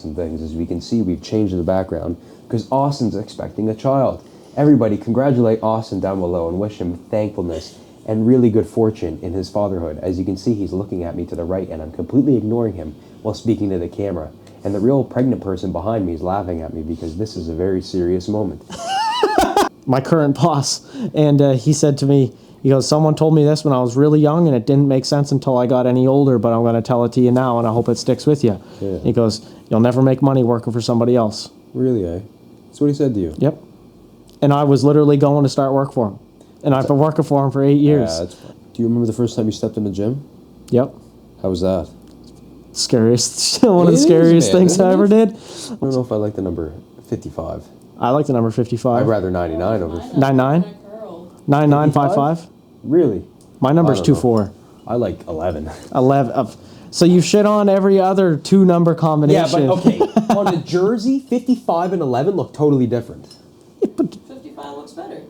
some things. As we can see, we've changed the background because Austin's expecting a child. Everybody congratulate Austin down below and wish him thankfulness and really good fortune in his fatherhood. As you can see, he's looking at me to the right and I'm completely ignoring him while speaking to the camera. And the real pregnant person behind me is laughing at me because this is a very serious moment. My current boss, and he said to me, he goes, someone told me this when I was really young and it didn't make sense until I got any older, but I'm going to tell it to you now and I hope it sticks with you. Yeah. He goes, you'll never make money working for somebody else. Really, eh? That's what he said to you? Yep. And I was literally going to start work for him. And I've been working for him for 8 years. Yeah, do you remember the first time you stepped in the gym? Yep. How was that? Scariest, one of the scariest things I ever did. I don't know if I like the number 55. I like the number 55. I'd rather 99 over 99? 9955? Really? My number's 24. I like 11. 11. So you shit on every other two-number combination. Yeah, but okay. On a jersey, 55 and 11 look totally different. 55 looks better.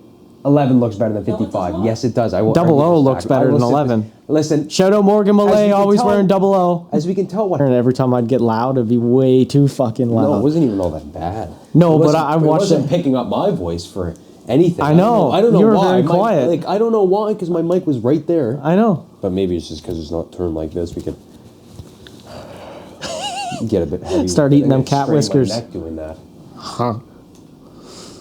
11 looks better than No, it does 55. not. Yes, it does. I will. Double argue O this looks fact. better I will than sit 11. this- Listen. Shout out Morgan As Malay, you can always tell- wearing double O. As we can tell what... And every time I'd get loud, it'd be way too fucking loud. No, it wasn't even all that bad. No, It but wasn't- I it watched wasn't it. picking up my voice for anything. I know. I don't know You were why. very quiet. I don't know why, because my mic was right there. I know. But maybe it's just because it's not turned like this. We could get a bit heavy. Start eating them I cat strain my whiskers. neck doing that. Huh.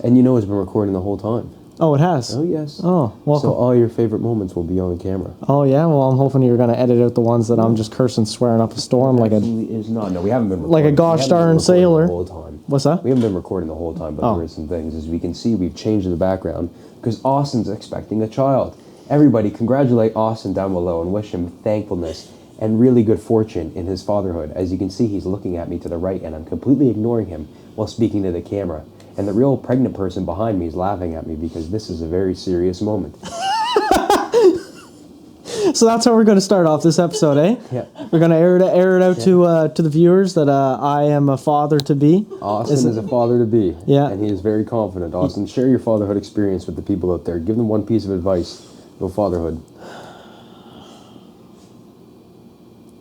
And you know it's been recording the whole time. Oh, it has? Oh, yes. Oh, welcome. So all your favorite moments will be on camera. Oh, yeah? Well, I'm hoping you're going to edit out the ones that I'm just cursing, swearing up a storm like a... Absolutely is not. No, we haven't been Like a recording. gosh We haven't been darn recording sailor. The whole time. What's that? We haven't been recording the whole time, but Oh. there are some things. As we can see, we've changed the background because Austin's expecting a child. Everybody congratulate Austin down below and wish him thankfulness and really good fortune in his fatherhood. As you can see, he's looking at me to the right and I'm completely ignoring him while speaking to the camera. And the real pregnant person behind me is laughing at me because this is a very serious moment. So that's how we're going to start off this episode, eh? Yeah. We're going to air it out to the viewers that I am a father-to-be. Austin is a father-to-be. Yeah. And he is very confident. Austin, share your fatherhood experience with the people out there. Give them one piece of advice. Go fatherhood.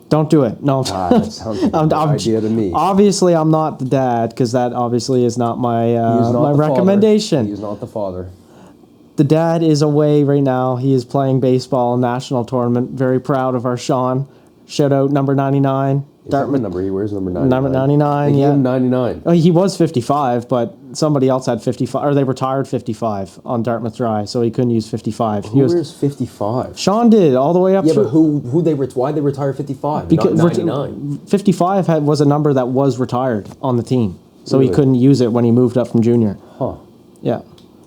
Don't do it. No. That sounds like a good idea to me. Obviously, I'm not the dad because that obviously is not my He is not my the recommendation. Father. He is not the father. The dad is away right now. He is playing baseball national tournament. Very proud of our Sean. Shout out number 99. Is that the number he wears? Number 99. Number 99, They gave yeah. him 99. Oh, he was 55, but somebody else had 55, or they retired 55 on Dartmouth Dry, so he couldn't use 55. Who wears 55? Sean did all the way up Yeah, to. but why'd they retire 55? Because not 99. 55 was a number that was retired on the team, so he Really? couldn't use it when he moved up from junior. Huh. Yeah,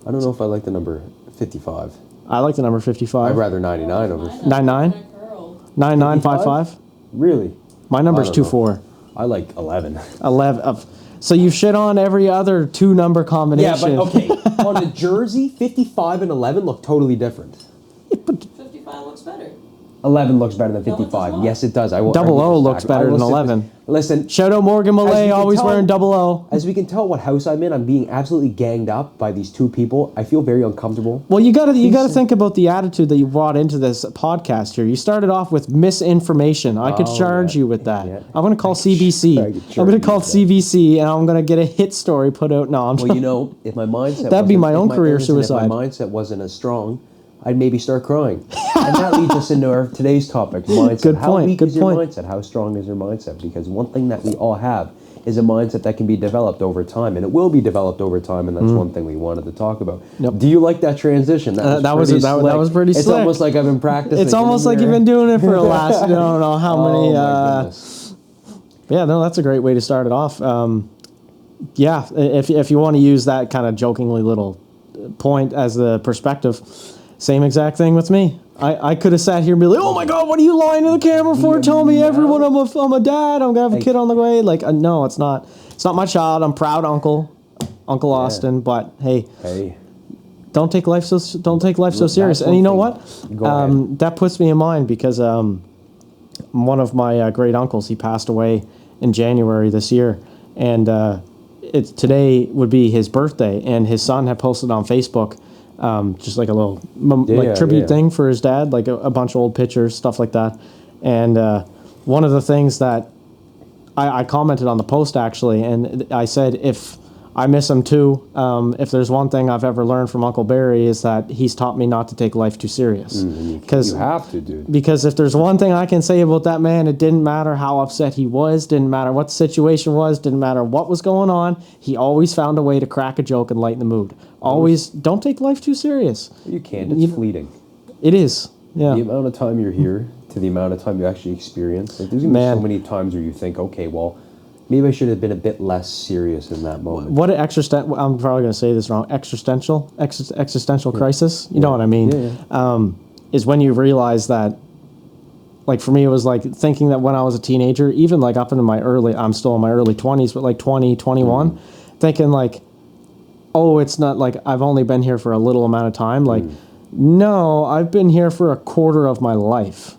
I don't know if I like the number 55. I like the number 55. I'd rather 99 over... 99? 9955? Really? My number's I don't know. 24. I like 11. 11. So you shit on every other two-number combination. Yeah, but okay. On a jersey, 55 and 11 look totally different. 55 looks better. 11 looks better than No, it does 55. not. Yes, it does. I will Double argue O this looks fact. I better will than sit 11. this- Listen. Shout out Morgan As Malay, you can always tell- wearing double O. As we can tell what house I'm in, I'm being absolutely ganged up by these two people. I feel very uncomfortable. Well, you gotta think about the attitude that you brought into this podcast here. You started off with misinformation. I could charge yeah. you with that. Yeah. I'm gonna call CBC. I could I'm charge gonna you call with that. CBC, and I'm gonna get a hit story put out. No, I'm Well, you know, if my mindset That'd be wasn't- my if own career listen, suicide. If my mindset wasn't as strong, I'd maybe start crying. And that leads us into our today's topic, mindset. Good How point, weak good is your point. mindset? How strong is your mindset? Because one thing that we all have is a mindset that can be developed over time, and it will be developed over time, and that's one thing we wanted to talk about. Yep. Do you like that transition? that was pretty that slick. was pretty It's slick. almost like I've been practicing. It's almost like you've been doing it for the last, I don't know how many. Oh my goodness. Yeah, no, that's a great way to start it off. Yeah, if you want to use that kind of jokingly little point as the perspective, same exact thing with me. I could have sat here and be like, oh my God, what are you lying to the camera for? Tell me everyone I'm a dad. I'm going to have a kid on the way. Like, no, it's not. It's not my child. I'm proud Uncle Austin. But hey, don't take life so serious. And you know what? Go ahead. That puts me in mind because one of my great uncles, he passed away in January this year, and today would be his birthday, and his son had posted on Facebook just like a little tribute thing for his dad, like a bunch of old pictures, stuff like that. And one of the things that I commented on the post actually, and I said if I miss him too. If there's one thing I've ever learned from Uncle Barry is that he's taught me not to take life too serious. You have to, dude. Because if there's one thing I can say about that man, it didn't matter how upset he was, didn't matter what the situation was, didn't matter what was going on. He always found a way to crack a joke and lighten the mood. Always, don't take life too serious. You can't. It's fleeting. It is. Yeah. The amount of time you're here to the amount of time you actually experience. Like, there's going to be so many times where you think, okay, well, maybe I should have been a bit less serious in that moment. What I'm probably going to say this wrong. Existential crisis. You know what I mean? Yeah. Is when you realize that, like for me, it was like thinking that when I was a teenager, even like up into I'm still in my early 20s, but like 20, 21, thinking like, oh, it's not like I've only been here for a little amount of time. Like, no, I've been here for a quarter of my life.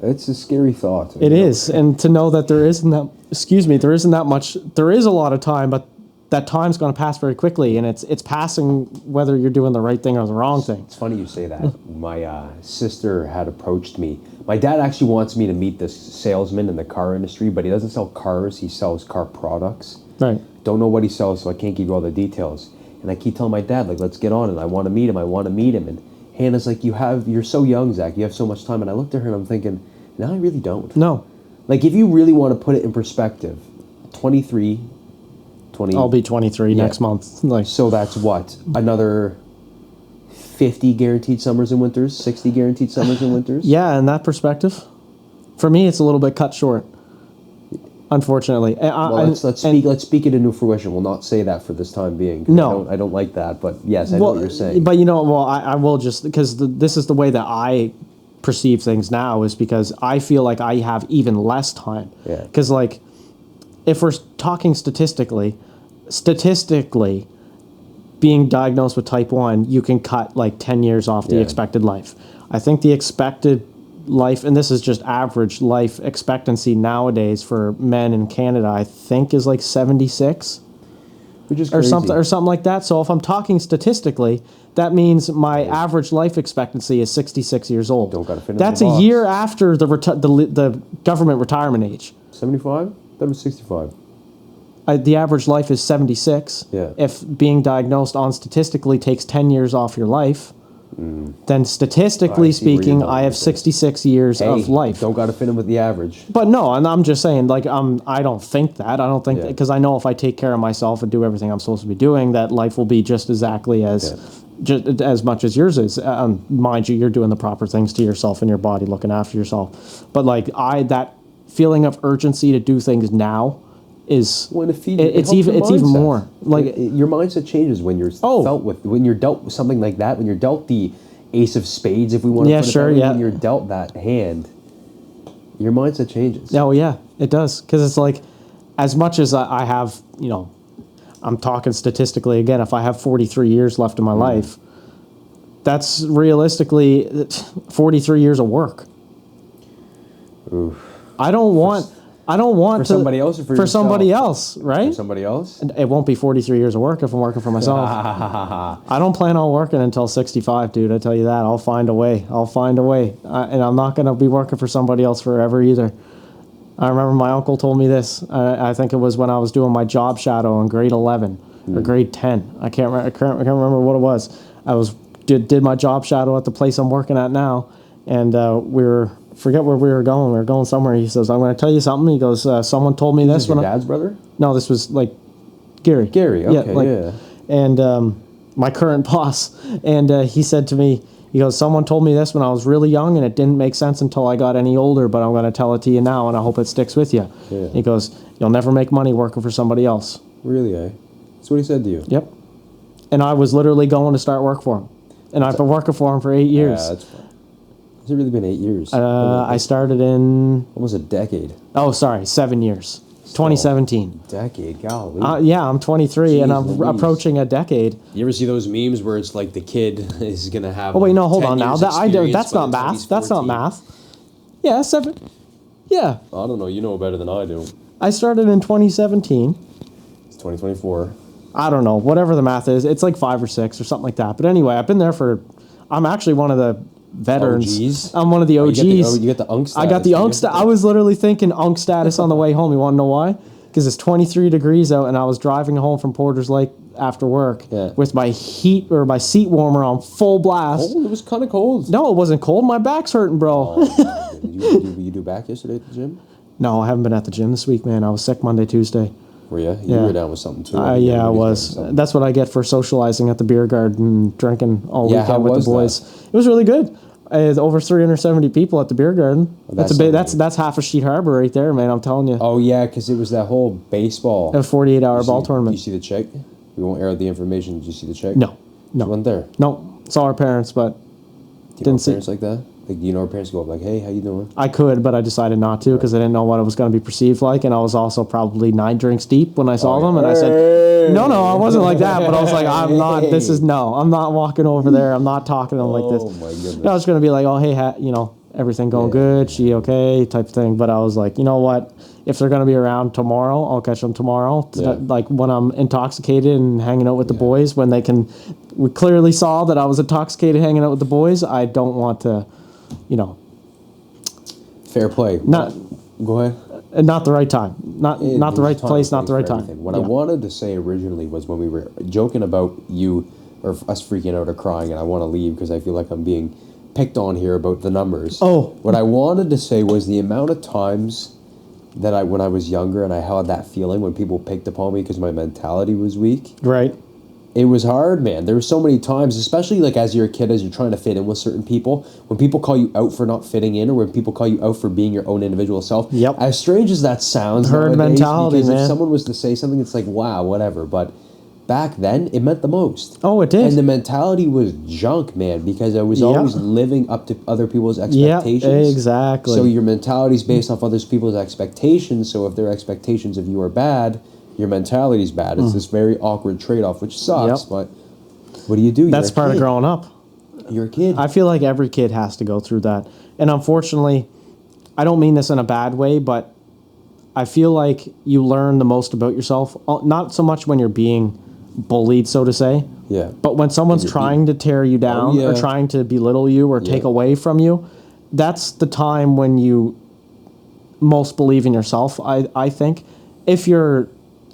It's a scary thought. It is. And to know that there isn't that much, there is a lot of time, but that time's going to pass very quickly, and it's passing whether you're doing the right thing or the wrong thing. It's funny you say that. My sister had approached me. My dad actually wants me to meet this salesman in the car industry, but he doesn't sell cars. He sells car products. Right. Don't know what he sells, so I can't give you all the details. And I keep telling my dad, like, let's get on it. I want to meet him. And Hannah's like, you're so young, Zach. You have so much time. And I looked at her and I'm thinking, no, I really don't. No. Like, if you really want to put it in perspective, 23, 20... I'll be 23 next month. Like, so that's what? Another 50 guaranteed summers and winters? 60 guaranteed summers and winters? Yeah, in that perspective, for me, it's a little bit cut short, unfortunately. Well, let's speak it into fruition. We'll not say that for this time being. No. I don't like that, but yes, I know what you're saying. But I will just, because this is the way that I perceive things now, is because I feel like I have even less time. Yeah. Because, like, if we're talking statistically, being diagnosed with type 1, you can cut like 10 years off the expected life. I think the expected life, and this is just average life expectancy nowadays for men in Canada, I think is like 76. Which is or crazy. something like that. So if I'm talking statistically, that means my average life expectancy is 66 years old. Don't gotta fit in That's the a box. year after the government retirement age. 75? That was 65. The average life is 76. Yeah. If being diagnosed on statistically takes 10 years off your life, then statistically speaking, I have 66 years of life. Don't got to fit in with the average. But no, and I'm just saying, like, I don't think that. I don't think because I know if I take care of myself and do everything I'm supposed to be doing, that life will be just exactly just as much as yours is. Mind you, you're doing the proper things to yourself and your body, looking after yourself. But like that feeling of urgency to do things now is it's even more like your mindset changes when you're when you're dealt with something like that, when you're dealt the ace of spades, if we want to put it that way, when you're dealt that hand, your mindset changes. Oh yeah, it does, because it's like, as much as I have, I'm talking statistically again, if I have 43 years left in my life, that's realistically 43 years of work. Oof. I don't want for somebody else or for somebody else, right? For somebody else? It won't be 43 years of work if I'm working for myself. I don't plan on working until 65, dude. I tell you that. I'll find a way. And I'm not going to be working for somebody else forever either. I remember my uncle told me this. I think it was when I was doing my job shadow in grade 11 or grade 10. I can't remember what it was. Did my job shadow at the place I'm working at now, and forget where we were going. We were going somewhere. He says, I'm going to tell you something. He goes, someone told me this. Your dad's brother? No, this was like Gary. Okay, And my current boss. And he said to me, he goes, someone told me this when I was really young, and it didn't make sense until I got any older, but I'm going to tell it to you now, and I hope it sticks with you. Yeah. He goes, you'll never make money working for somebody else. Really, eh? That's what he said to you? Yep. And I was literally going to start work for him. And I've been working for him for 8 years. Yeah, that's fine. Has it really been 8 years? I started in... Almost a decade. Oh, sorry, 7 years. 2017. Decade, golly. Yeah, I'm 23, Jeez, and I'm Louise. Approaching a decade. You ever see those memes where it's like the kid is going to have... Oh, wait, no, hold 10 on now. years That's not math. That's not math. Yeah, 7. Yeah. I don't know. You know better than I do. I started in 2017. It's 2024. I don't know. Whatever the math is. It's like 5 or 6 or something like that. But anyway, I've been there for... I'm actually one of the veterans. OGs? I'm one of the Oh, OGs. you get the unk status. I got the do you? unk status. I was literally thinking unk status on the way home. You want to know why? Because it's 23 degrees out, and I was driving home from Porter's Lake after work with my seat warmer on full blast. Oh, it was kind of cold. No, it wasn't cold. My back's hurting, bro. Oh, you do back yesterday at the gym? No, I haven't been at the gym this week, man. I was sick Monday, Tuesday. Were you? You were down with something too. Yeah, I was. That's what I get for socializing at the beer garden and drinking all weekend with the boys. It was really good. Over 370 people at the beer garden. That's half a Sheet Harbor right there, man. I'm telling you. Oh yeah, because it was that whole baseball. A 48-hour ball tournament. Did you see the check? We won't air the information. Did you see the check? No. You went there. No, saw our parents, but didn't see parents like that. Like, you know, our parents go up like, "Hey, how you doing?" I could, but I decided not to because I didn't know what it was going to be perceived like, and I was also probably 9 drinks deep when I saw them, and I said, "No, I wasn't like that." But I was like, "I'm not. I'm not walking over there. I'm not talking to them like this." Oh my goodness! I was going to be like, "Oh, hey, everything going good? She okay?" type of thing. But I was like, you know what? If they're going to be around tomorrow, I'll catch them tomorrow. Yeah. Like when I'm intoxicated and hanging out with the boys, when we clearly saw that I was intoxicated hanging out with the boys. I don't want to. Fair play. Go ahead. Not the right time. Not the right place. Not the right time. What I wanted to say originally was when we were joking about you or us freaking out or crying, and I want to leave because I feel like I'm being picked on here about the numbers. Oh. What I wanted to say was the amount of times that when I was younger and I had that feeling when people picked upon me because my mentality was weak. Right. It was hard, man. There were so many times, especially like as you're a kid, as you're trying to fit in with certain people, when people call you out for not fitting in or when people call you out for being your own individual self. Yep. As strange as that sounds, herd mentality, because man. If someone was to say something, it's like, wow, whatever. But back then, it meant the most. Oh, it did. And the mentality was junk, man, because I was always living up to other people's expectations. Yeah, exactly. So your mentality is based off other people's expectations. So if their expectations of you are bad, your mentality is bad. It's this very awkward trade-off, which sucks, but what do you do? That's part of growing up. You're a kid. I feel like every kid has to go through that. And unfortunately, I don't mean this in a bad way, but I feel like you learn the most about yourself, not so much when you're being bullied, so to say, but when someone's trying to tear you down or trying to belittle you or take away from you, that's the time when you most believe in yourself, I think. If you're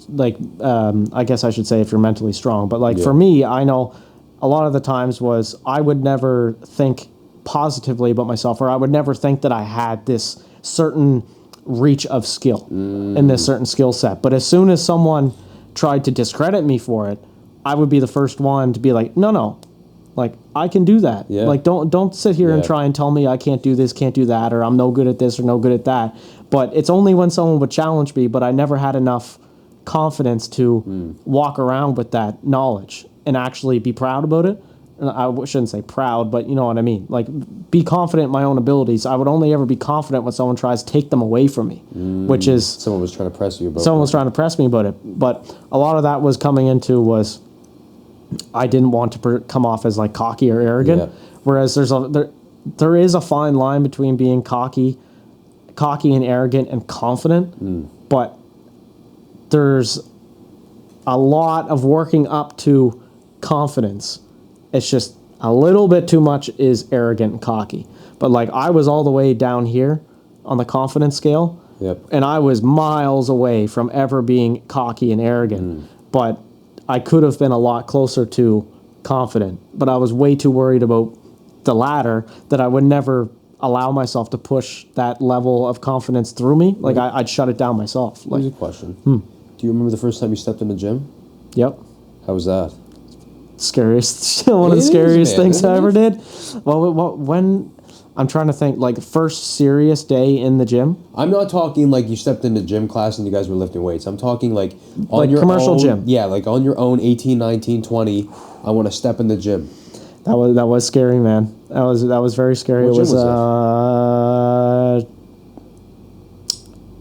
like, I guess I should say if you're mentally strong, but like for me, I know a lot of the times was I would never think positively about myself, or I would never think that I had this certain reach of skill in this certain skill set. But as soon as someone tried to discredit me for it, I would be the first one to be like, no, like I can do that. Yeah. Like don't sit here and try and tell me I can't do this, can't do that, or I'm no good at this or no good at that. But it's only when someone would challenge me, but I never had enough confidence to walk around with that knowledge and actually be proud about it. And I shouldn't say proud, but you know what I mean. Like, be confident in my own abilities. I would only ever be confident when someone tries to take them away from me, which is... Someone was trying to press you about it. Someone was trying to press me about it. But a lot of that was coming into was I didn't want to come off as, like, cocky or arrogant. Yeah. Whereas there is a fine line between being cocky and arrogant and confident. But there's a lot of working up to confidence. It's just a little bit too much is arrogant and cocky. But like I was all the way down here on the confidence scale, and I was miles away from ever being cocky and arrogant. But I could have been a lot closer to confident. But I was way too worried about the latter that I would never allow myself to push that level of confidence through me. Like I'd shut it down myself. Like, here's a question. Do you remember the first time you stepped in the gym? Yep. How was that? One of the scariest things I ever did. Well, when I'm trying to think, like first serious day in the gym. I'm not talking like you stepped into gym class and you guys were lifting weights. I'm talking like on your commercial own, gym. Yeah, like on your own, 18, 19, 20. I want to step in the gym. That was scary, man. That was very scary. What it was. Gym was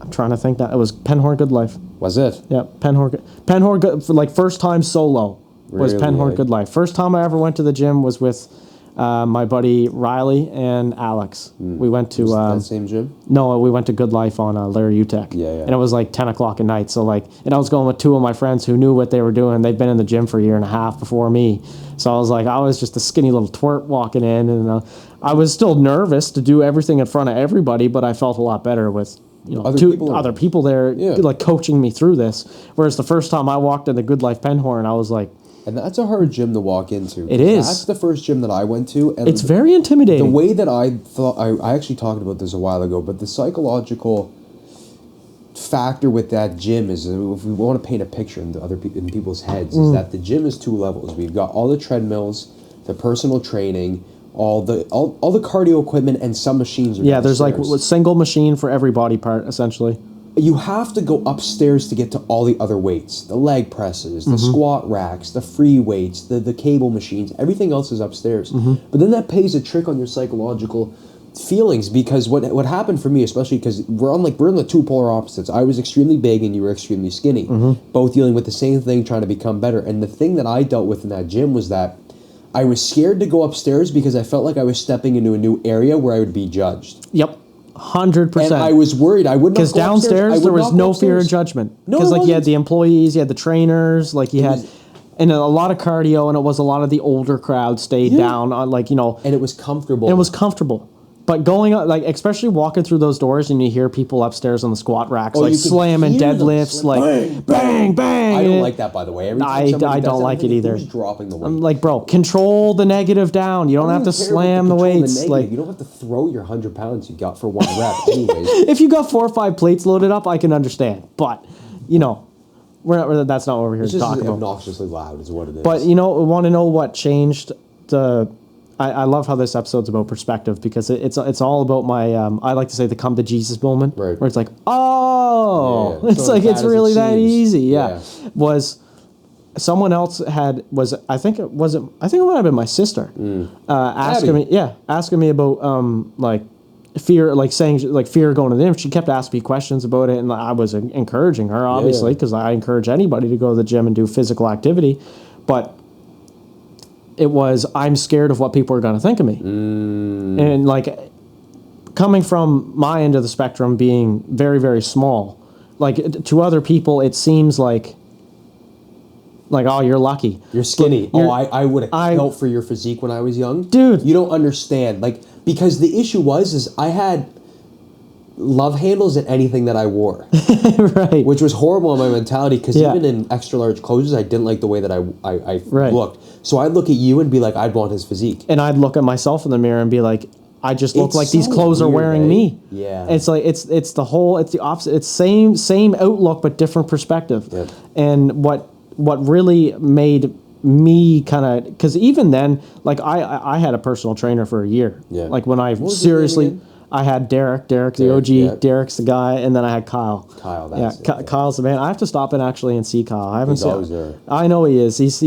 I'm trying to think that it was Penhorn Good Life. Was it? Yeah, Penhorn Good, for like first time solo was Really? Penhorn Good Life. First time I ever went to the gym was with my buddy Riley and Alex. We went to that same gym? No, we went to Good Life on Larry Utech. Yeah. And it was like 10 o'clock at night. So like, and I was going with two of my friends who knew what they were doing. They'd been in the gym for a year and a half before me. So I was just a skinny little twerp walking in, and I was still nervous to do everything in front of everybody, but I felt a lot better with other people there, like coaching me through this. Whereas the first time I walked into Good Life Penhorn, I was like, and that's a hard gym to walk into. It is. That's the first gym that I went to. And it's very intimidating. The way that I thought, I actually talked about this a while ago, but the psychological factor with that gym is, if we want to paint a picture in in people's heads, is that the gym is 2 levels. We've got all the treadmills, the personal training, all the cardio equipment, and some machines are there's like downstairs. a single machine for every body part, essentially. You have to go upstairs to get to all the other weights, the leg presses, the squat racks, the free weights, the cable machines. Everything else is upstairs. But then that plays a trick on your psychological feelings, because what happened for me, especially because we're in the 2 polar opposites. I was extremely big and you were extremely skinny, both dealing with the same thing, trying to become better. And the thing that I dealt with in that gym was that I was scared to go upstairs because I felt like I was stepping into a new area where I would be judged. Yep. 100%. And I was worried I would not go upstairs. Because downstairs there was no fear of judgment. Because you had the employees, you had the trainers, and a lot of cardio, and it was a lot of the older crowd stayed down on And it was comfortable. And it was comfortable. But going up, especially walking through those doors, and you hear people upstairs on the squat racks, slamming deadlifts, bang, bang. I don't like that, by the way. I don't like it either. Who's dropping the weight? I'm like, bro, control the negative down. You don't have to slam the weights. You don't have to throw your 100 pounds you got for 1 rep, anyways. If you got 4 or 5 plates loaded up, I can understand. But that's not what we're here to talk about. It's just obnoxiously loud, is what it is. But we want to know what changed the. I love how this episode's about perspective, because it's all about my I like to say the come to Jesus moment, right, where it's like, oh, it's so like it's really that easy. Yeah. Was someone else I think it might have been my sister asking me about fear, saying fear going to the gym. She kept asking me questions about it, and I was encouraging her, obviously, because I encourage anybody to go to the gym and do physical activity, but it was, I'm scared of what people are going to think of me. And coming from my end of the spectrum, being very, very small, to other people, it seems like, oh, you're lucky. You're skinny. I would have killed for your physique when I was young. Dude. You don't understand. Because the issue is I had love handles at anything that I wore. Right. Which was horrible in my mentality, because even in extra large clothes, I didn't like the way that I looked. So I'd look at you and be like, I'd want his physique. And I'd look at myself in the mirror and be like, I just look like these clothes are wearing me. Yeah. It's it's the opposite. It's same outlook, but different perspective. Yep. And what really made me kind of, because even then, I had a personal trainer for a year. Yeah. When I seriously, I had Derek the OG. Yeah. Derek's the guy, and then I had Kyle. Kyle's the man. I have to stop in actually and see Kyle. I haven't seen. He's always there. I know he is. He's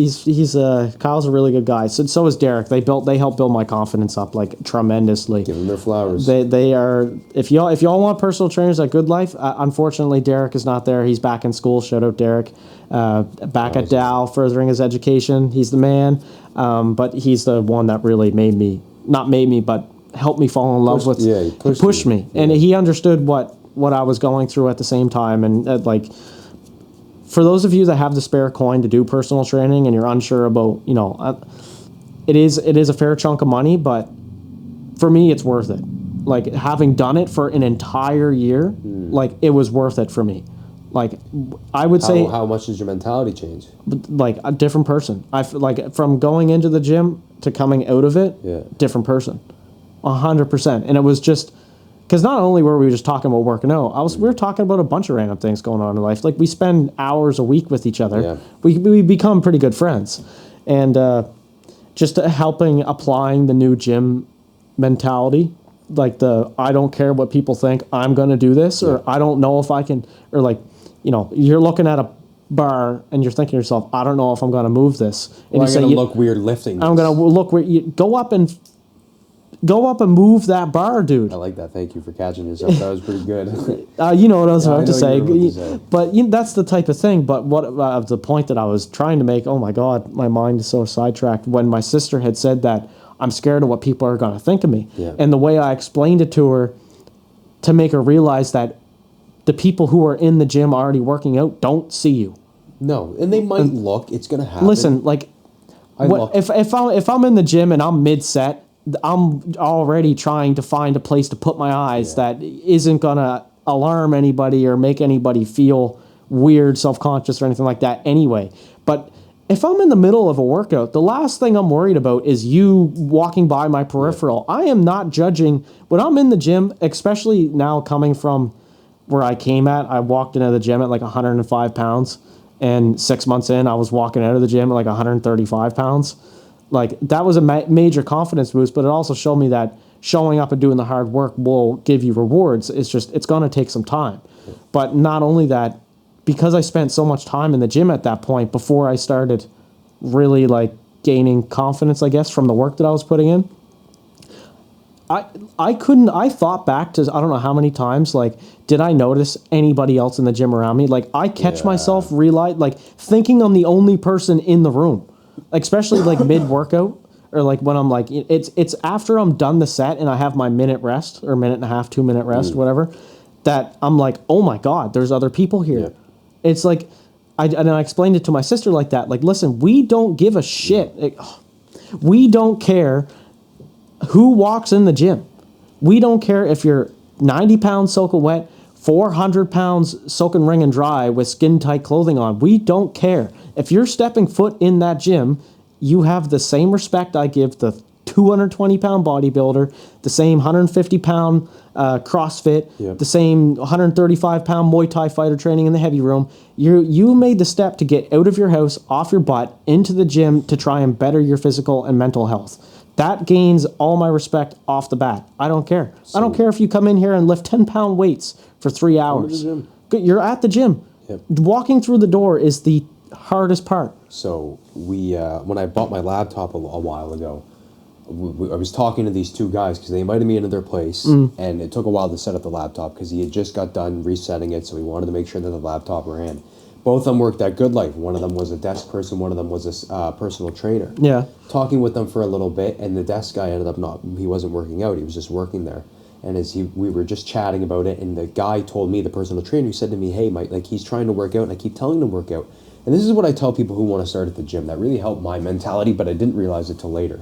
Kyle's a really good guy. So is Derek. They helped build my confidence up tremendously. Give them their flowers. They are. If y'all want personal trainers at Good Life, unfortunately Derek is not there. He's back in school. Shout out Derek. Back at Dow, furthering his education. He's the man. But he's the one that really but helped me fall in love pushed me. Yeah. And he understood what I was going through at the same time. And for those of you that have the spare coin to do personal training and you're unsure about, it is a fair chunk of money, but for me, it's worth it. Having done it for an entire year, it was worth it for me. I would say, how much does your mentality change? A different person. From going into the gym to coming out of it, different person. 100%. And it was just because not only were we just talking about working out, we were talking about a bunch of random things going on in life. We spend hours a week with each other. Yeah. We become pretty good friends, and just applying the new gym mentality, I don't care what people think, I'm going to do this, or I don't know if I can, or you're looking at a bar and you're thinking to yourself, I don't know if I'm going to move this, and I'm going to look weird lifting this. I'm going to look weird. You go up and move that bar, dude. I like that. Thank you for catching yourself. That was pretty good. You know what I was about to say. But that's the type of thing. But what the point that I was trying to make, oh my God, my mind is so sidetracked. When my sister had said that, I'm scared of what people are going to think of me. Yeah. And the way I explained it to her to make her realize that the people who are in the gym already working out don't see you. No, and they might look. It's going to happen. Listen, if I'm in the gym and I'm mid-set, I'm already trying to find a place to put my eyes that isn't gonna alarm anybody or make anybody feel weird, self-conscious, or anything like that anyway. But if I'm in the middle of a workout, the last thing I'm worried about is you walking by my peripheral. I am not judging. When I'm in the gym, especially now coming from where I came at, I walked into the gym at like 105 pounds, and 6 months in, I was walking out of the gym at like 135 pounds. Like, that was a major confidence boost, but it also showed me that showing up and doing the hard work will give you rewards. It's just, it's going to take some time. But not only that, because I spent so much time in the gym at that point before I started really like gaining confidence, I guess, from the work that I was putting in, I thought back to, I don't know how many times, like, did I notice anybody else in the gym around me? Like, I catch myself like thinking I'm the only person in the room, especially like mid-workout, or like when I'm like, it's after I'm done the set and I have my minute rest or minute and a half, 2 minute rest, whatever, that I'm like, oh my God, there's other people here. Yeah. It's like, and I explained it to my sister like that. Like, listen, we don't give a shit. We don't care who walks in the gym. We don't care if you're 90 pounds soaking wet, 400 pounds soaking wring and dry with skin tight clothing on. We don't care. If you're stepping foot in that gym, you have the same respect I give the 220 pound bodybuilder, the same 150 pound CrossFit, the same 135 pound Muay Thai fighter training in the heavy room. You made the step to get out of your house, off your butt, into the gym to try and better your physical and mental health. That gains all my respect off the bat. I don't care. I don't care if you come in here and lift 10 pound weights for 3 hours. You're at the gym. Yep. Walking through the door is the hardest part. So when I bought my laptop a while ago, I was talking to these two guys because they invited me into their place, and it took a while to set up the laptop because he had just got done resetting it, so he wanted to make sure that the laptop ran. Both of them worked at Good Life. One of them was a desk person, one of them was a personal trainer. Yeah. Talking with them for a little bit, and the desk guy ended up he wasn't working out, he was just working there. And we were just chatting about it, and the guy told me, the personal trainer, he said to me, hey, Mike, like, he's trying to work out, and I keep telling him to work out. And this is what I tell people who want to start at the gym. That really helped my mentality, but I didn't realize it till later.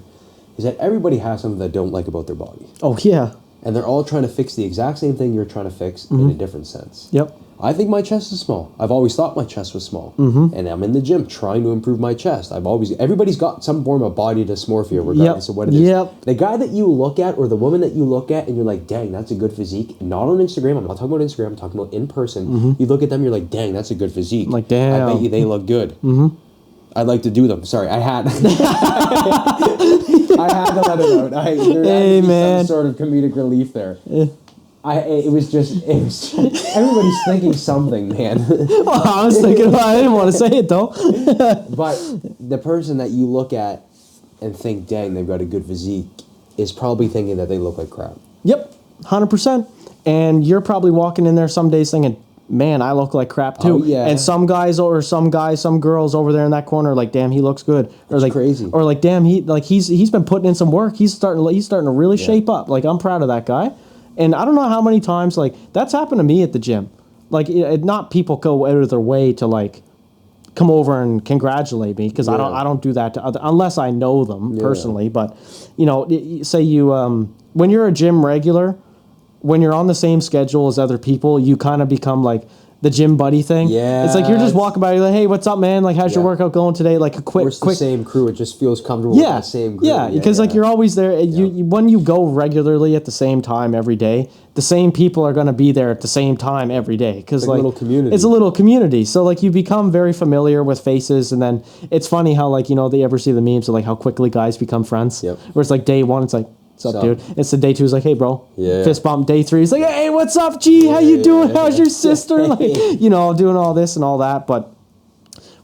Is that everybody has something they don't like about their body. Oh, yeah. And they're all trying to fix the exact same thing you're trying to fix in a different sense. Yep. I think my chest is small. I've always thought my chest was small. And I'm in the gym trying to improve my chest. Everybody's got some form of body dysmorphia regardless of what it is. The guy that you look at or the woman that you look at and you're like, dang, that's a good physique. Not on Instagram. I'm not talking about Instagram. I'm talking about in person. You look at them, you're like, dang, that's a good physique. Like, damn. I bet you they look good. I'd like to do them. Sorry, I had I had to let it out. There had to be some sort of comedic relief there. It was everybody's thinking something, man. Well, I was thinking about it. I didn't want to say it, though. But the person that you look at and think, dang, they've got a good physique, is probably thinking that they look like crap. Yep, 100%. And you're probably walking in there some days thinking, man, I look like crap too. Oh, yeah. And some girls over there in that corner are like, damn, he looks good. Or that's like crazy. Or like, damn, he's been putting in some work. He's starting to really shape up. Like, I'm proud of that guy. And I don't know how many times, like, that's happened to me at the gym. Like, not people go out of their way to, like, come over and congratulate me, because I don't do that to unless I know them personally. But, you know, say you when you're a gym regular, when you're on the same schedule as other people, you kind of become like the gym buddy thing. Yeah. It's like you're just walking by, you're like, hey, what's up, man? Like, how's your workout going today? Like a quick... the same crew. It just feels comfortable with the same crew. Yeah, because like you're always there. You when you go regularly at the same time every day, the same people are going to be there at the same time every day. Because like, a little community. It's a little community. So like you become very familiar with faces, and then it's funny how, like, you know, they ever see the memes of like how quickly guys become friends. Yep. Where it's like day one, it's like, what's up, dude? It's the day two is like, hey, bro. Yeah. Fist bump. Day three is like, hey, what's up, G? How you doing? How's your sister? Like, you know, doing all this and all that. But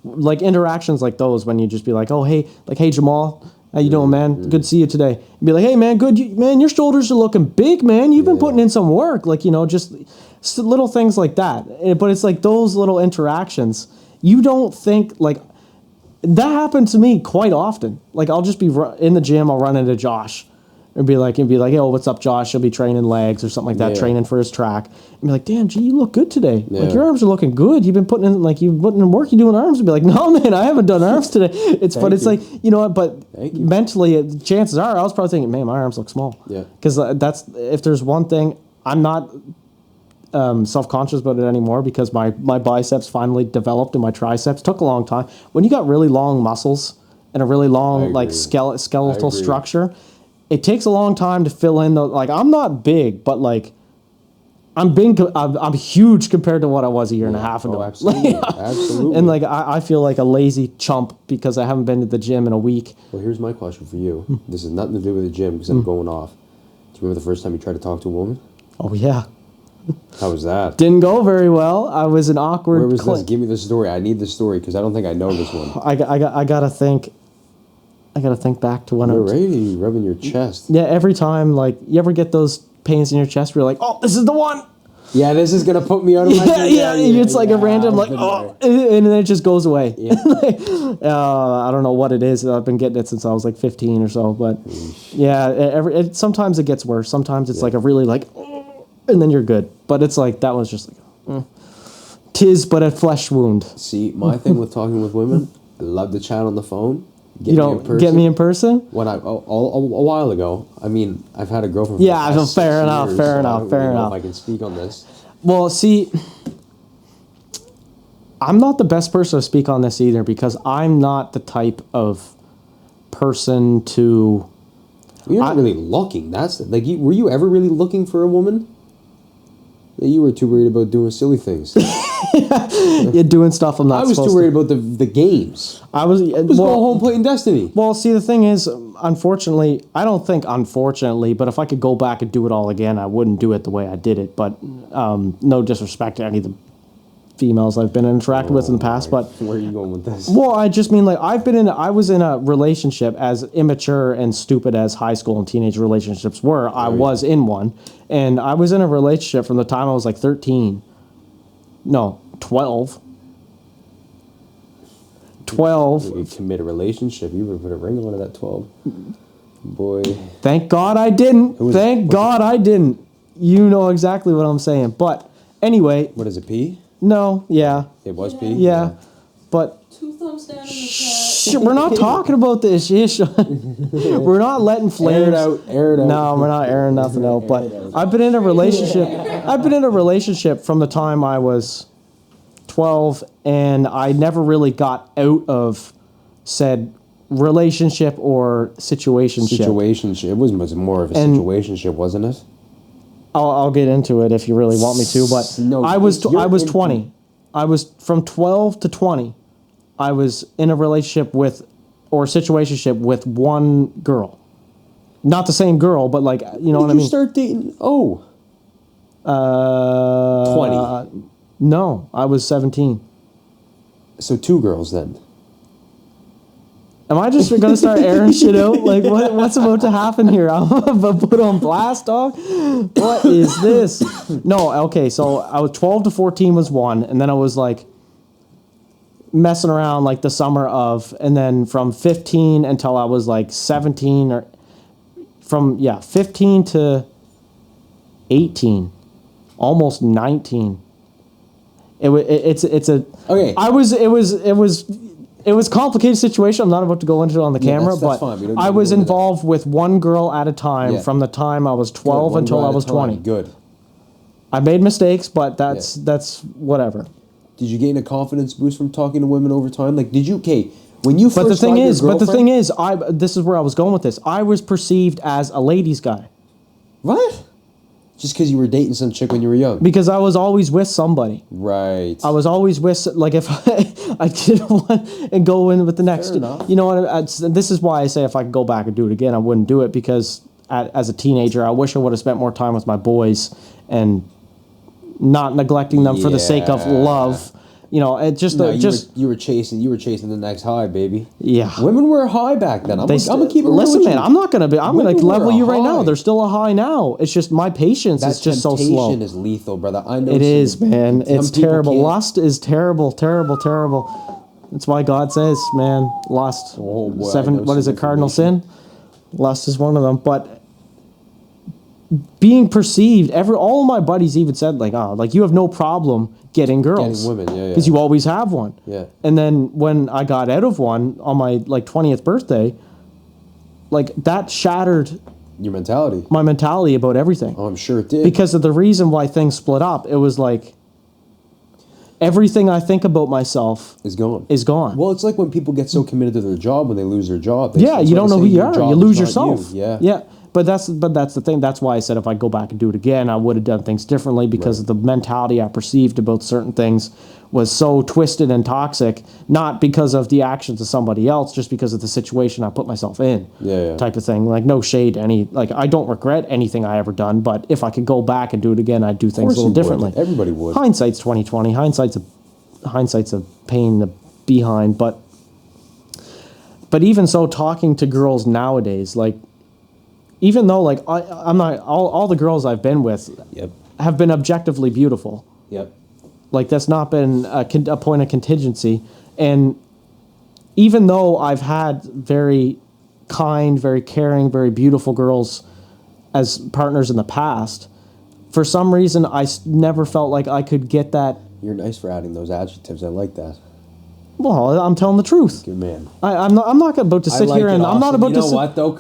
like interactions like those, when you just be like, oh, hey, like, hey, Jamal, how you doing, man? Good to see you today. And be like, hey, man, good. Man, your shoulders are looking big, man. You've been putting in some work. Like, you know, just little things like that. But it's like those little interactions. You don't think, like, that happened to me quite often. Like, I'll just be in the gym. I'll run into Josh. It'd be like, oh, what's up, Josh? He'll be training legs or something like that, training for his track. And be like, damn, gee, you look good today. Like, your arms are looking good. You've been putting in work. You doing arms? And be like, no, man, I haven't done arms today. It's like, you know what? But mentally, chances are, I was probably thinking, man, my arms look small. Yeah. Because that's, if there's one thing, I'm not self-conscious about it anymore because my biceps finally developed and my triceps took a long time. When you got really long muscles and a really long like skeletal structure, it takes a long time to fill in the, like, I'm not big, but like I'm huge compared to what I was a year and a half ago. Oh, absolutely. Absolutely. And like I feel like a lazy chump because I haven't been to the gym in a week. Well, here's my question for you. This has nothing to do with the gym because I'm going off. Do you remember the first time you tried to talk to a woman? Oh yeah. How was that? Didn't go very well. I was an awkward. Where was this? Give me the story. I need the story because I don't think I know this one. I gotta think. I gotta think back to when You're right. Rubbing your chest. Yeah, every time, like, you ever get those pains in your chest where you're like, oh, this is the one. Yeah, this is gonna put me out of my it's like a random, like, oh, and then it just goes away. Yeah. I don't know what it is. I've been getting it since I was like 15 or so, but yeah, sometimes it gets worse. Sometimes it's like a really like, oh, and then you're good. But it's like, that was just like, tis but a flesh wound. See, my thing with talking with women, I love to chat on the phone. Get me in person? When a while ago, I mean, I've had a girlfriend. Fair enough. Fair enough. If I can speak on this. Well, see, I'm not the best person to speak on this either because I'm not the type of person to. You're not really looking. That's like, were you ever really looking for a woman? That you were too worried about doing silly things. You're doing stuff I'm not. I was too worried about the games. I was go home playing Destiny. Well, see, the thing is, unfortunately, I don't think unfortunately, but if I could go back and do it all again, I wouldn't do it the way I did it. But no disrespect to any of the females I've been interacted with in the past, but where are you going with this? Well, I just mean like I was in a relationship as immature and stupid as high school and teenage relationships were. I was in one, and I was in a relationship from the time I was like 13. No, 12. 12. You commit a relationship. You would put a ring on that 12. Boy. Thank God I didn't. Thank God I didn't. You know exactly what I'm saying. But anyway. What is it, P? No, yeah. It was P? Yeah. But 2 thumbs down in the chat. we're not talking about this. We're not letting flames air it out. No, we're not airing nothing out. But I've been in a relationship. I've been in a relationship from the time I was 12, and I never really got out of said relationship or situationship. Situationship. It was more of a situationship, wasn't it? I'll get into it if you really want me to, but no, I was 20. I was from 12 to 20. I was in a relationship situationship with one girl. Not the same girl, but like, you know what I mean? Did you start dating? 20. No, I was 17. So 2 girls then. Am I just going to start airing shit out? Like, what's about to happen here? I'm about to put on blast, dog? What is this? No, okay, so I was 12 to 14 was one, and then I was, like, messing around, like, the summer of, and then from 15 until I was, like, 17, or from, 15 to 18, almost 19. It's a... Okay. It was a complicated situation. I'm not about to go into it on the camera, that's but fine. I was involved with one girl at a time from the time I was 12 until I was 20. Good. I made mistakes, but that's whatever. Did you gain a confidence boost from talking to women over time? Like, did you, when you first But the thing is, girlfriend, this is where I was going with this. I was perceived as a ladies' guy. What? Just because you were dating some chick when you were young? Because I was always with somebody. Right. I was always with, like, if I did one and go in with the next. Fair enough. You know what? This is why I say if I could go back and do it again, I wouldn't do it because as a teenager, I wish I would have spent more time with my boys and not neglecting them for the sake of love. You know, it just you were chasing the next high, baby. Yeah, women were high back then. I'm gonna keep it. Listen, man, I'm gonna level you right high. now. There's still a high now. It's just my patience is just so slow. Temptation is lethal, brother. I know it is, man. It's terrible. Lust is terrible, terrible, terrible. That's why God says, man, lust. Oh, boy, 7. What is it? Cardinal sin. Lust is one of them, but being perceived, all of my buddies even said, like, oh, like, you have no problem getting girls. Getting women, yeah. Because you always have one. Yeah. And then when I got out of one on my, like, 20th birthday, like, that shattered Your mentality. my mentality about everything. Oh, I'm sure it did. Because of the reason why things split up, it was like, everything I think about myself is gone. Well, it's like when people get so committed to their job when they lose their job. yeah, you don't know who you are. You lose yourself. Yeah. Yeah. But that's the thing. That's why I said if I go back and do it again, I would have done things differently because of the mentality I perceived about certain things was so twisted and toxic, not because of the actions of somebody else, just because of the situation I put myself in. Yeah. Type of thing. Like, no shade to any, like, I don't regret anything I ever done, but if I could go back and do it again, I'd do things a little differently. Everybody would. Hindsight's 20/20. Hindsight's a pain in the behind, but even so, talking to girls nowadays, like, even though, like, I'm not, all the girls I've been with Yep. have been objectively beautiful. Yep. Like, that's not been a point of contingency. And even though I've had very kind, very caring, very beautiful girls as partners in the past, for some reason, I never felt like I could get that. You're nice for adding those adjectives. I like that. Well, I'm telling the truth. Good man. I'm not about to sit here and I'm not about to. You know what though?